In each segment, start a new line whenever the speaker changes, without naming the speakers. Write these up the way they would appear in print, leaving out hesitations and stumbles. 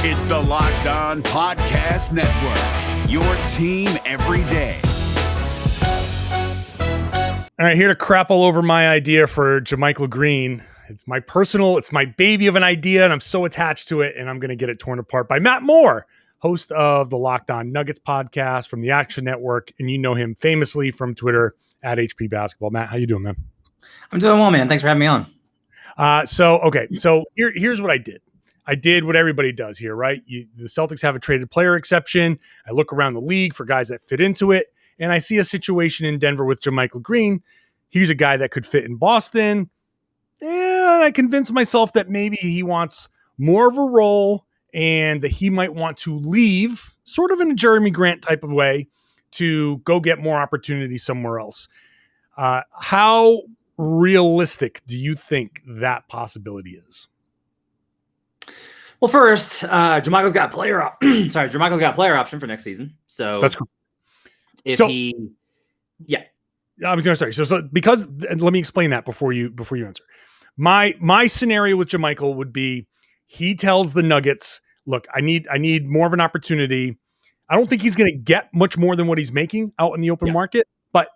It's the Locked On Podcast Network, your team every day.
All right, here to crap all over my idea for JaMychal Green. It's my baby of an idea, and I'm so attached to it, and I'm going to get it torn apart by Matt Moore, host of the Locked On Nuggets podcast from the Action Network, and you know him famously from Twitter at HP Basketball. Matt, how you doing, man?
I'm doing well, man. Thanks for having me on.
So here's what I did. I did what everybody does here, right? The Celtics have a traded player exception. I look around the league for guys that fit into it, and I see a situation in Denver with JaMychal Green. He's a guy that could fit in Boston. And I convinced myself that maybe he wants more of a role and that he might want to leave, sort of in a Jeremy Grant type of way, to go get more opportunity somewhere else. How realistic do you think that possibility is?
Well, first, JaMychal's got a player option for next season. So
that's cool. I was going to start. So because let me explain that before you answer. My scenario with JaMychal would be he tells the Nuggets, look, I need more of an opportunity. I don't think he's going to get much more than what he's making out in the open market, but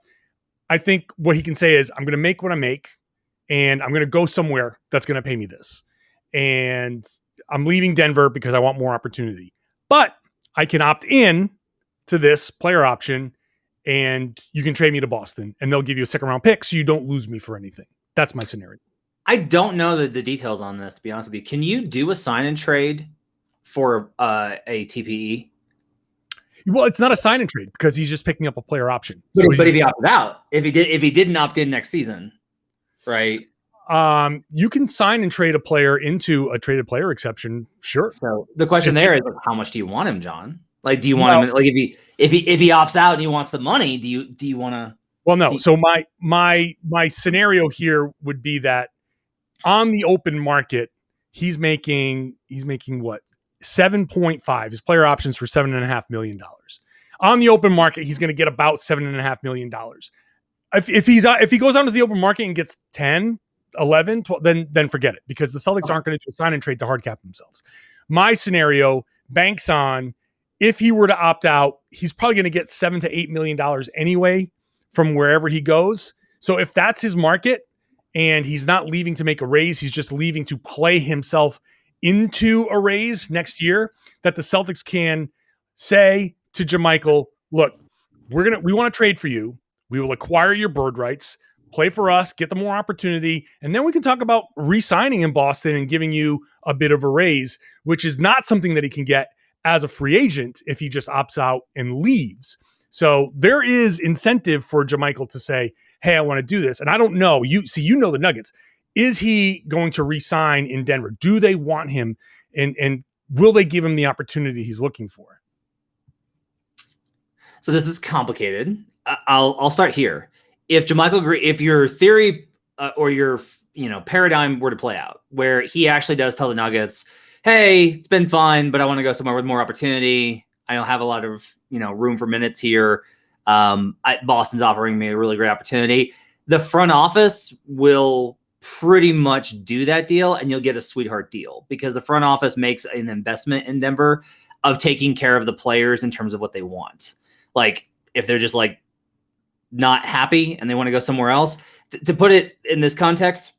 I think what he can say is, I'm going to make what I make, and I'm going to go somewhere that's going to pay me this. And I'm leaving Denver because I want more opportunity. But I can opt in to this player option, and you can trade me to Boston, and they'll give you a second-round pick so you don't lose me for anything. That's my scenario.
I don't know the details on this, to be honest with you. Can you do a sign and trade for a TPE?
Well, it's not a sign and trade because he's just picking up a player option.
But if he opted out, if he didn't opt in next season, right?
You can sign and trade a player into a traded player exception. Sure.
So the question there is, how much do you want him, John? Like, do you want him? Like, if he opts out and he wants the money, do you want to?
Well, no. So my scenario here would be that on the open market, he's making what? 7.5. His player options for $7.5 million. On the open market, he's going to get about $7.5 million. If he goes onto the open market and gets 10, 11, 12, then forget it, because the Celtics aren't going to do a sign and trade to hard cap themselves. My scenario banks on, if he were to opt out, he's probably going to get $7 to $8 million anyway from wherever he goes. So if that's his market and he's not leaving to make a raise, he's just leaving to play himself into a raise next year, that the Celtics can say to JaMychal, look, we want to trade for you. We will acquire your bird rights, play for us, get the more opportunity, and then we can talk about re-signing in Boston and giving you a bit of a raise, which is not something that he can get as a free agent if he just opts out and leaves. So there is incentive for JaMychal to say, hey, I want to do this. And I don't know. You know the Nuggets. Is he going to re-sign in Denver? Do they want him? And will they give him the opportunity he's looking for?
So this is complicated. I'll start here. If JaMychal Green, if your theory or your paradigm were to play out, where he actually does tell the Nuggets, hey, it's been fun, but I want to go somewhere with more opportunity. I don't have a lot of room for minutes here. Boston's offering me a really great opportunity. The front office will pretty much do that deal, and you'll get a sweetheart deal, because the front office makes an investment in Denver of taking care of the players in terms of what they want. Like, if they're just like not happy and they want to go somewhere else, to put it in this context,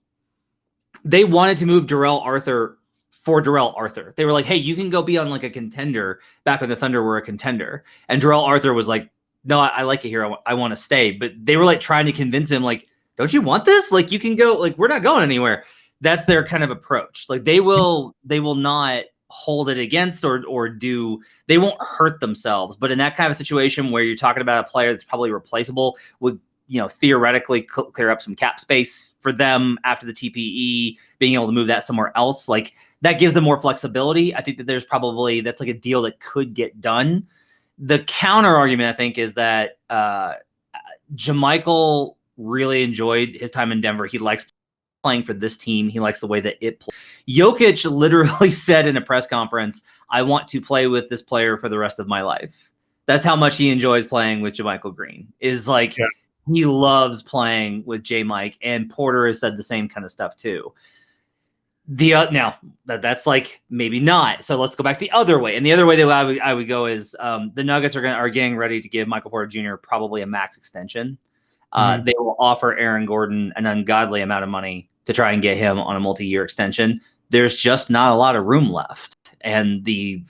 they wanted to move Darrell Arthur for Darrell Arthur. They were like, hey, you can go be on like a contender back when the Thunder were a contender. And Darrell Arthur was like, no, I like it here. I want to stay. But they were like trying to convince him, like, don't you want this? Like, you can go, like, we're not going anywhere. That's their kind of approach. Like, they will not hold it against or do, they won't hurt themselves. But in that kind of situation where you're talking about a player that's probably replaceable, would, theoretically clear up some cap space for them after the TPE, being able to move that somewhere else, like, that gives them more flexibility. I think that that's like a deal that could get done. The counter argument, I think, is that JaMychal really enjoyed his time in Denver. He likes playing for this team. He likes the way that it plays. Jokic literally said in a press conference, I want to play with this player for the rest of my life. That's how much he enjoys playing with JaMychal Green. Is like, he loves playing with J-Mike, and Porter has said the same kind of stuff too. Now that's like maybe not. So let's go back the other way. And the other way that I would go is the Nuggets are getting ready to give Michael Porter Jr. probably a max extension. They will offer Aaron Gordon an ungodly amount of money to try and get him on a multi-year extension. There's just not a lot of room left, and the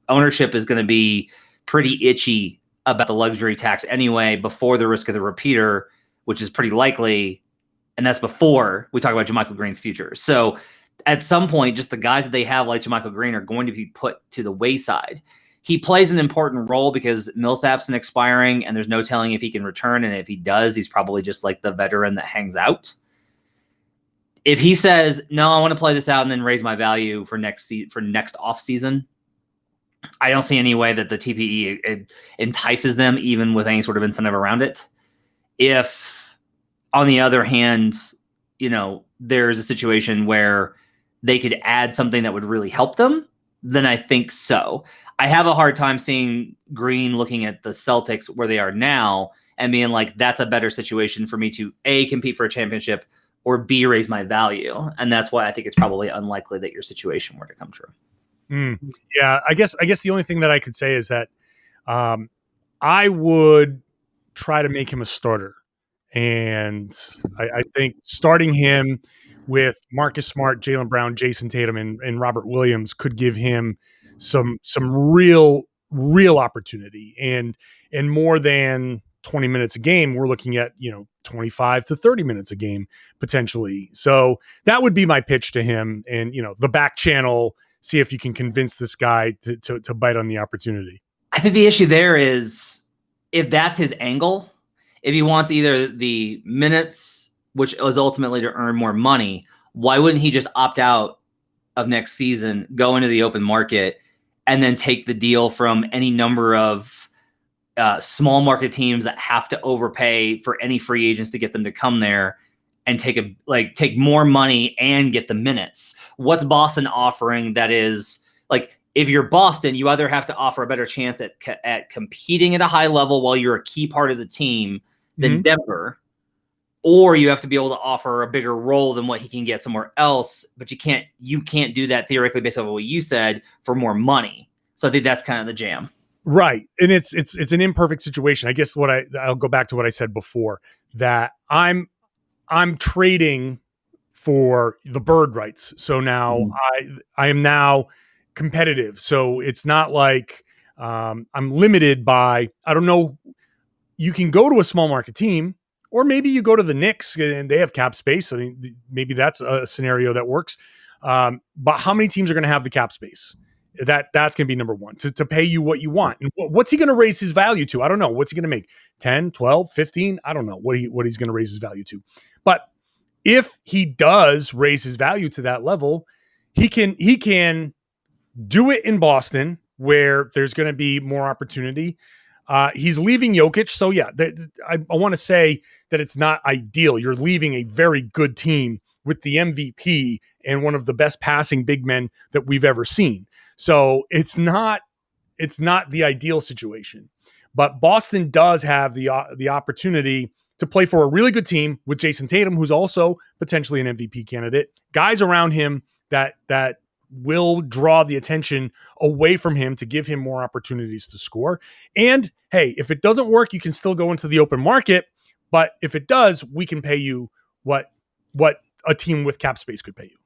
ownership is going to be pretty itchy about the luxury tax anyway before the risk of the repeater, which is pretty likely. And that's before we talk about JaMychal Green's future. So at some point, just the guys that they have like JaMychal Green are going to be put to the wayside. He plays an important role because Millsap's an expiring, and there's no telling if he can return. And if he does, he's probably just like the veteran that hangs out. If he says, no, I want to play this out and then raise my value for next off season, I don't see any way that the TPE entices them, even with any sort of incentive around it. If, on the other hand, there's a situation where they could add something that would really help them, then I think so. I have a hard time seeing Green looking at the Celtics where they are now and being like, that's a better situation for me to A, compete for a championship, or B, raise my value. And that's why I think it's probably unlikely that your situation were to come true.
Yeah, I guess the only thing that I could say is that I would try to make him a starter. And I think starting him with Marcus Smart, Jaylen Brown, Jason Tatum, and Robert Williams could give him some real opportunity. And more than 20 minutes a game, we're looking at 25 to 30 minutes a game potentially. So that would be my pitch to him. And the back channel, see if you can convince this guy to bite on the opportunity.
I think the issue there is if that's his angle. If he wants either the minutes, which is ultimately to earn more money, why wouldn't he just opt out of next season, go into the open market, and then take the deal from any number of small market teams that have to overpay for any free agents to get them to come there and take more money and get the minutes? What's Boston offering that is like, if you're Boston, you either have to offer a better chance at competing at a high level while you're a key part of the team than Denver, or you have to be able to offer a bigger role than what he can get somewhere else, but you can't do that theoretically based on what you said for more money. So I think that's kind of the jam.
Right. And it's an imperfect situation. I guess I'll go back to what I said before, that I'm trading for the bird rights. So now I am now competitive. So it's not like I'm limited by, I don't know, you can go to a small market team, or maybe you go to the Knicks and they have cap space. I mean, maybe that's a scenario that works. But how many teams are going to have the cap space? That's going to be number one, to pay you what you want. And what's he going to raise his value to? I don't know. What's he going to make? 10, 12, 15? I don't know what he's going to raise his value to. But if he does raise his value to that level, he can do it in Boston where there's going to be more opportunity. He's leaving Jokic. So yeah, I want to say that it's not ideal. You're leaving a very good team with the MVP and one of the best passing big men that we've ever seen. So it's not the ideal situation, but Boston does have the opportunity to play for a really good team with Jason Tatum, who's also potentially an MVP candidate, guys around him that will draw the attention away from him to give him more opportunities to score. And hey, if it doesn't work, you can still go into the open market. But if it does, we can pay you what a team with cap space could pay you.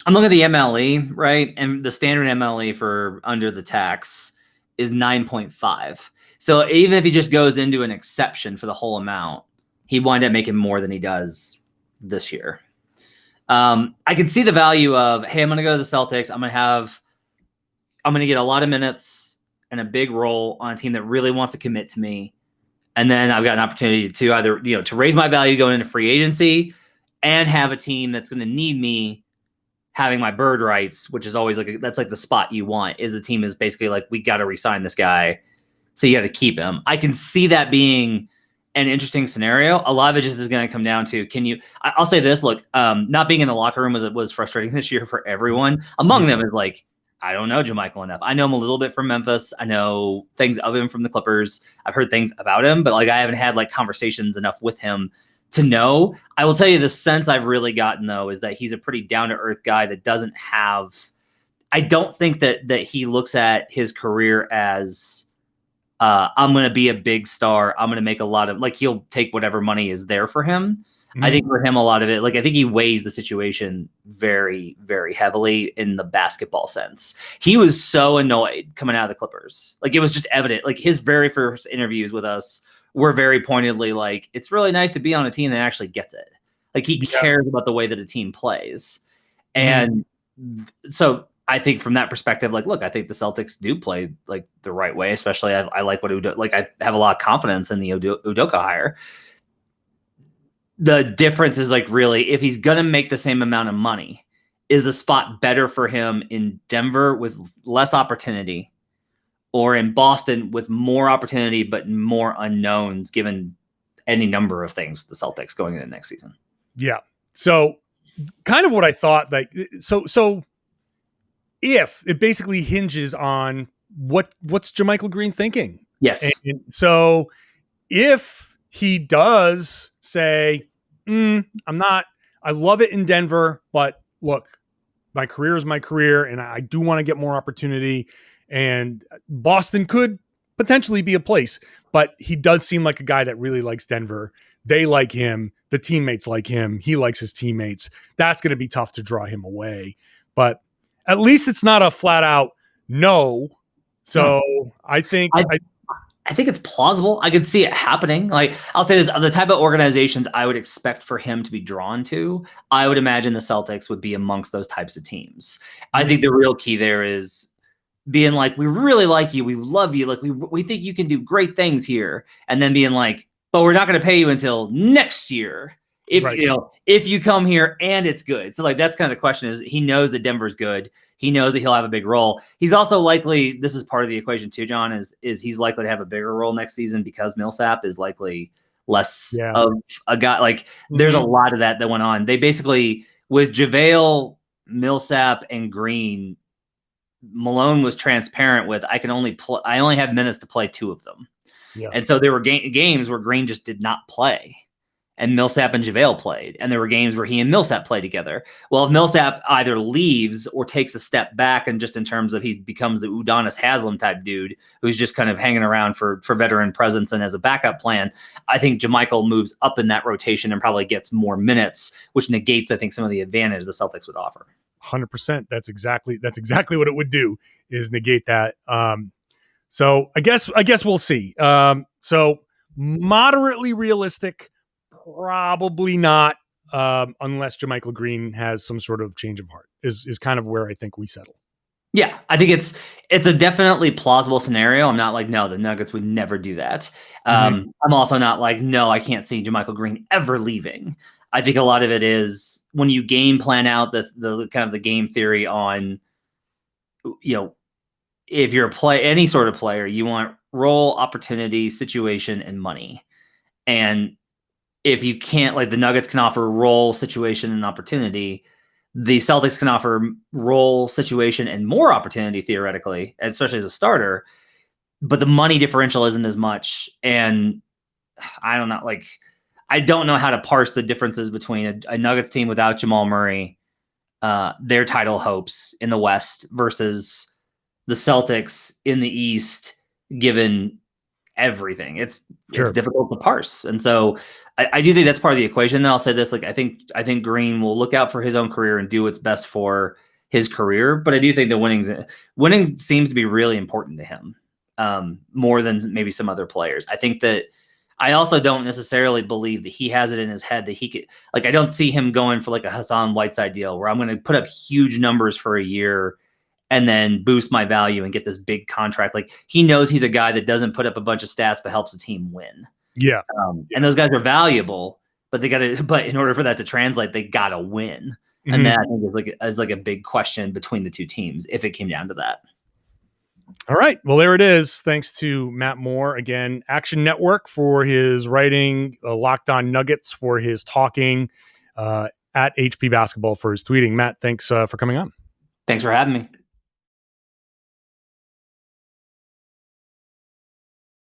I'm looking at the MLE, right? And the standard MLE for under the tax is 9.5. So even if he just goes into an exception for the whole amount, he wind up making more than he does this year. I can see the value of, hey, I'm going to go to the Celtics. I'm going to get a lot of minutes and a big role on a team that really wants to commit to me. And then I've got an opportunity to either, to raise my value going into free agency and have a team that's going to need me having my bird rights, which is always that's like the spot you want, is the team is basically like, we got to re-sign this guy. So you got to keep him. I can see that being an interesting scenario. A lot of it just is going to come down to, I'll say this, look, not being in the locker room was frustrating this year for everyone. Among them is like, I don't know JaMychal enough. I know him a little bit from Memphis. I know things of him from the Clippers. I've heard things about him, but I haven't had conversations enough with him to know. I will tell you the sense I've really gotten though is that he's a pretty down to earth guy that doesn't have. I don't think that he looks at his career as I'm going to be a big star. I'm going to make a lot of, like, he'll take whatever money is there for him. Mm-hmm. I think for him, a lot of it, like, I think he weighs the situation very, very heavily in the basketball sense. He was so annoyed coming out of the Clippers. Like, it was just evident. Like, his very first interviews with us were very pointedly like, it's really nice to be on a team that actually gets it. Like, he cares about the way that a team plays. And so I think from that perspective, like, look, I think the Celtics do play like the right way, especially I like what I have a lot of confidence in the Udoka hire. The difference is, like, really, if he's going to make the same amount of money, is the spot better for him in Denver with less opportunity or in Boston with more opportunity, but more unknowns given any number of things with the Celtics going into next season?
Yeah. So kind of what I thought, like, so if it basically hinges on what's JaMychal Green thinking.
Yes.
And so if he does say, I love it in Denver, but look, my career is my career and I do want to get more opportunity, and Boston could potentially be a place, but he does seem like a guy that really likes Denver. They like him. The teammates like him. He likes his teammates. That's going to be tough to draw him away, but at least it's not a flat out no. So I think
I think it's plausible. I could see it happening. Like, I'll say this, the type of organizations I would expect for him to be drawn to, I would imagine the Celtics would be amongst those types of teams. I think the real key there is being like, we really like you. We love you. Like, we think you can do great things here. And then being like, but we're not going to pay you until next year. If you come here and it's good. So, like, that's kind of the question. Is he knows that Denver's good. He knows that he'll have a big role. He's also likely, this is part of the equation too, John, is he's likely to have a bigger role next season because Millsap is likely less of a guy. Like, there's a lot of that went on. They basically, with JaVale, Millsap, and Green, Malone was transparent with, I only have minutes to play 2 of them. Yeah. And so there were games where Green just did not play, and Millsap and JaVale played. And there were games where he and Millsap played together. Well, if Millsap either leaves or takes a step back, and just in terms of he becomes the Udonis Haslem type dude who's just kind of hanging around for veteran presence and as a backup plan, I think JaMychal moves up in that rotation and probably gets more minutes, which negates, I think, some of the advantage the Celtics would offer.
100%. That's exactly what it would do, is negate that. So I guess we'll see. So moderately realistic, probably not, unless JaMychal Green has some sort of change of heart, is kind of where I think we settle.
Yeah, I think it's a definitely plausible scenario. I'm not like, no, the Nuggets would never do that. I'm also not like, no, I can't see JaMychal Green ever leaving. I think a lot of it is when you game plan out the kind of the game theory on, if you're any sort of player, you want role, opportunity, situation, and money. And if you can't, like, the Nuggets can offer role, situation, and opportunity, the Celtics can offer role, situation, and more opportunity, theoretically, especially as a starter. But the money differential isn't as much. And I don't know, like, I don't know how to parse the differences between a Nuggets team without Jamal Murray, their title hopes in the West, versus the Celtics in the East, given everything. It's difficult to parse. And so I do think that's part of the equation. And I'll say this, like, I think Green will look out for his own career and do what's best for his career. But I do think the winning seems to be really important to him, more than maybe some other players. I think that I also don't necessarily believe that he has it in his head that he could, like, I don't see him going for like a Hassan Whiteside deal where I'm going to put up huge numbers for a year and then boost my value and get this big contract. Like, he knows he's a guy that doesn't put up a bunch of stats, but helps the team win.
Yeah.
And those guys are valuable, but in order for that to translate, they got to win. And that, I think, is like a big question between the two teams, if it came down to that.
All right. Well, there it is. Thanks to Matt Moore. Again, Action Network for his writing, Locked On Nuggets for his talking, at HP Basketball for his tweeting. Matt, thanks for coming on.
Thanks for having me.